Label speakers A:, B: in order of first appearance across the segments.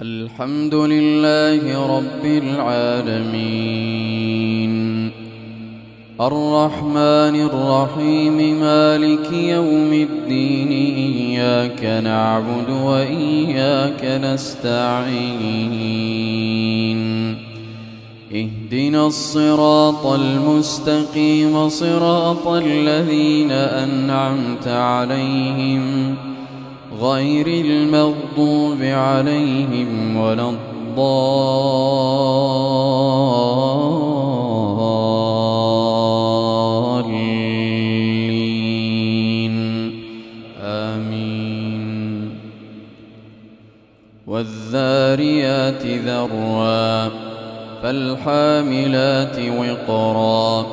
A: الحمد لله رب العالمين الرحمن الرحيم مالك يوم الدين إياك نعبد وإياك نستعين اهدنا الصراط المستقيم صراط الذين أنعمت عليهم غير المغضوب عليهم ولا الضالين آمين. والذاريات ذروا فالحاملات وقرا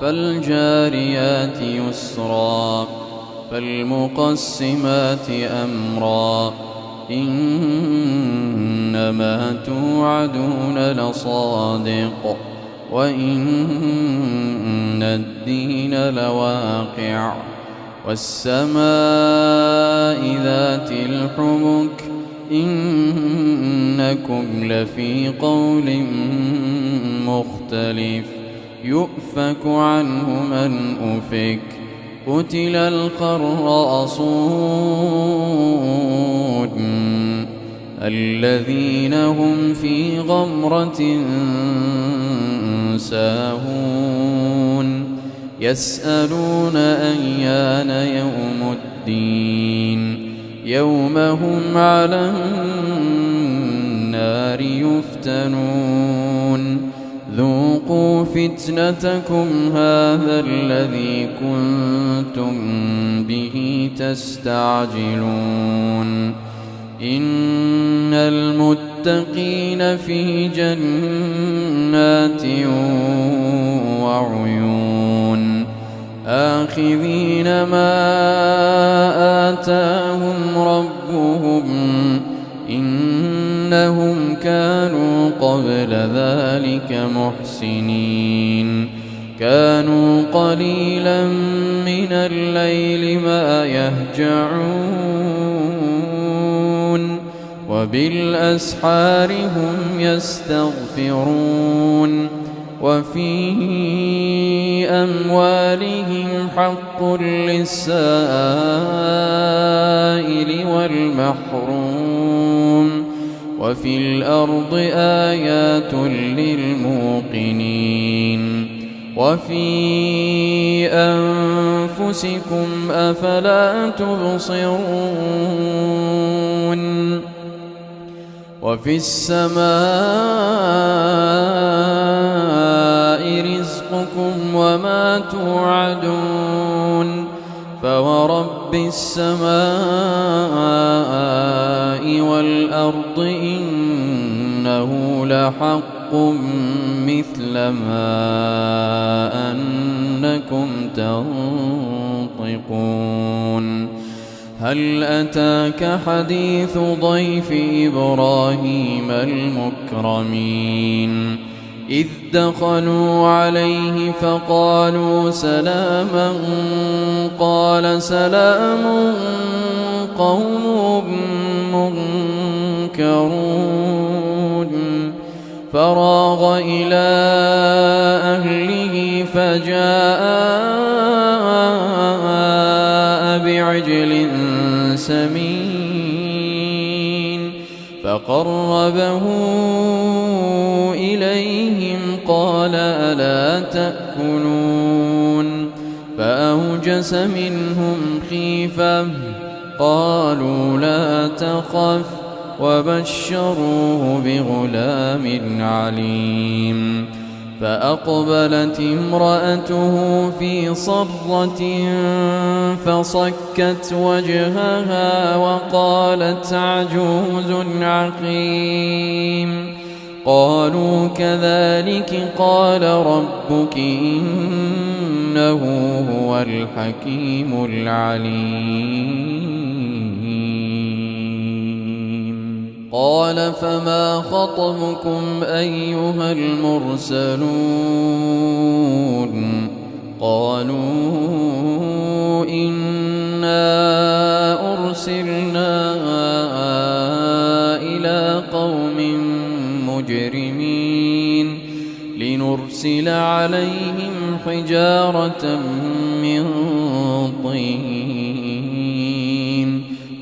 A: فالجاريات يسرا فالمقسمات أمرا إنما توعدون لصادق وإن الدين لواقع والسماء ذات الحبك إنكم لفي قول مختلف يؤفك عنه من أفك قتل الخراصون الذين هم في غمرة ساهون يسألون أيان يوم الدين يوم هم على النار يفتنون ذوقوا فتنتكم هذا الذي كنتم به تستعجلون إن المتقين في جنات وعيون آخذين ما آتاهم ربهم إنهم كانوا قبل ذلك محسنين كانوا قليلا من الليل ما يهجعون وبالأسحار هم يستغفرون وفي أموالهم حق للسائل والمحروم وفي الأرض آيات للموقنين وفي أنفسكم أفلا تبصرون وفي السماء رزقكم وما توعدون فورب السماء والأرض إنه لحق مثل ما أنكم تنطقون هل أتاك حديث ضيف إبراهيم المكرمين إذ دخلوا عليه فقالوا سلاما قال سلام قوم منكرون فراغ إلى أهله فجاء بعجل سمين فقربه إليهم قال ألا تأكلون فأوجس منهم خيفة قالوا لا تخف وبشروه بغلام عليم فأقبلت امرأته في صرة فصكت وجهها وقالت عجوز عقيم قالوا كذلك قال ربك إنه هو الحكيم العليم قال فما خطبكم أيها المرسلون قالوا إنا أرسلنا إلى قوم المجرمين لنرسل عليهم حجارة من طين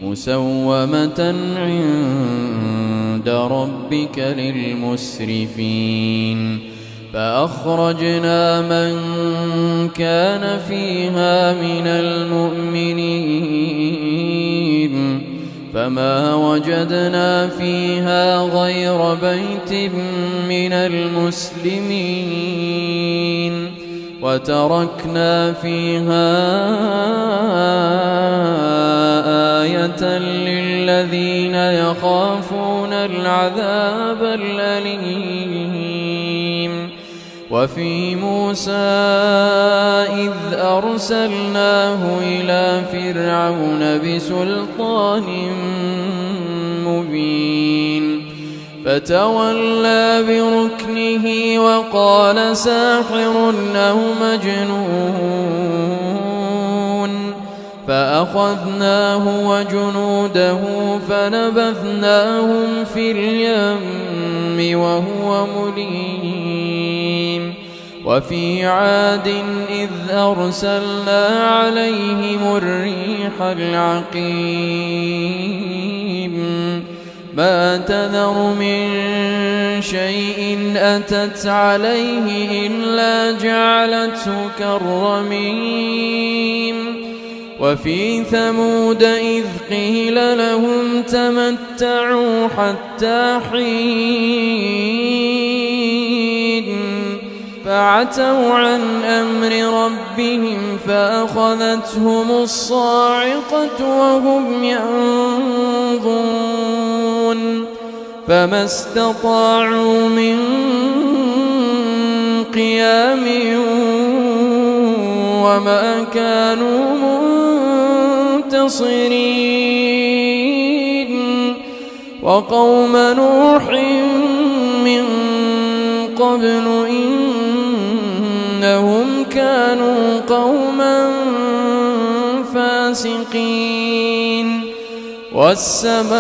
A: مسومة عند ربك للمسرفين فأخرجنا من كان فيها من المؤمنين فما وجدنا فيها غير بيت من المسلمين وتركنا فيها آية للذين يخافون العذاب الأليم وفي موسى إذ أرسلناه إلى فرعون بسلطان مبين فتولى بركنه وقال ساحر أو مجنون فأخذناه وجنوده فنبذناهم في اليم وهو مليم وفي عاد إذ أرسلنا عليهم الريح العقيم ما تذر من شيء أتت عليه إلا جعلته كالرميم وفي ثمود إذ قيل لهم تمتعوا حتى حين فعتوا عن أمر ربهم فأخذتهم الصاعقة وهم ينظرون فما استطاعوا من قيام وما كانوا منتصرين وقوم نوح من قبل إنهم كانوا قوما فاسقين والسماء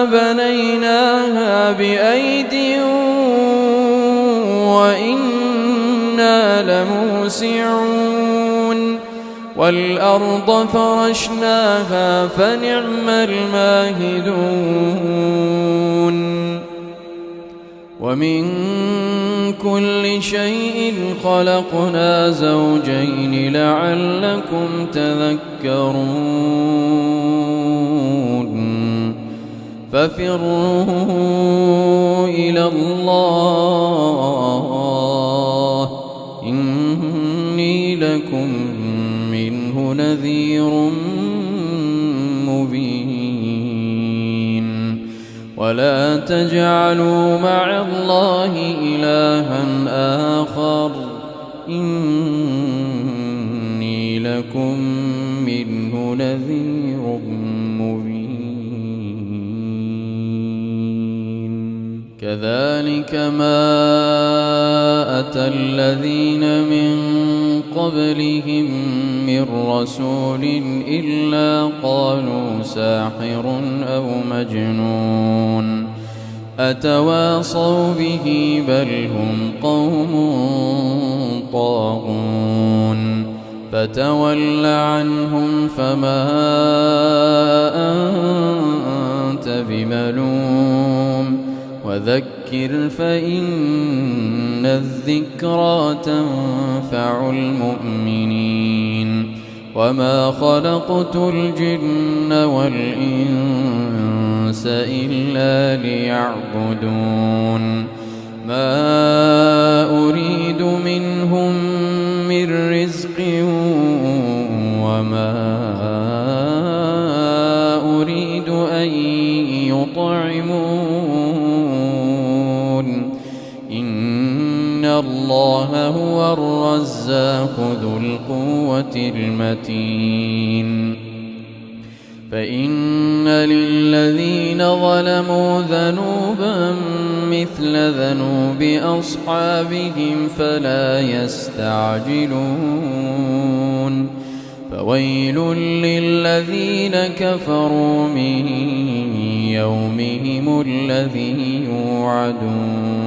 A: بنيناها بأيد وإنا لموسعون والأرض فرشناها فنعم الماهدون ومن كل شيء خلقنا زوجين لعلكم تذكرون ففروا إلى الله إني لكم منه نذير مبين ولا تجعلوا مع الله إلها آخر إني لكم منه نذير مبين كذلك ما أتى الذين من قبلهم من رسول إلا قالوا ساحر أو مجنون أتواصوا به بل هم قوم طاغون فتول عنهم فما أنت بملوم وذكر فإن الذكرى تنفع المؤمنين وما خلقت الجن والإنس إلا ليعبدون ما أريد منهم من رزق وما أريد أن يطعمون إن الله هو الرزاق ذو القوة المتين فإن للذين ظلموا ذنوبا مثل ذنوب أصحابهم فلا يستعجلون فويل للذين كفروا من يومهم الذي يوعدون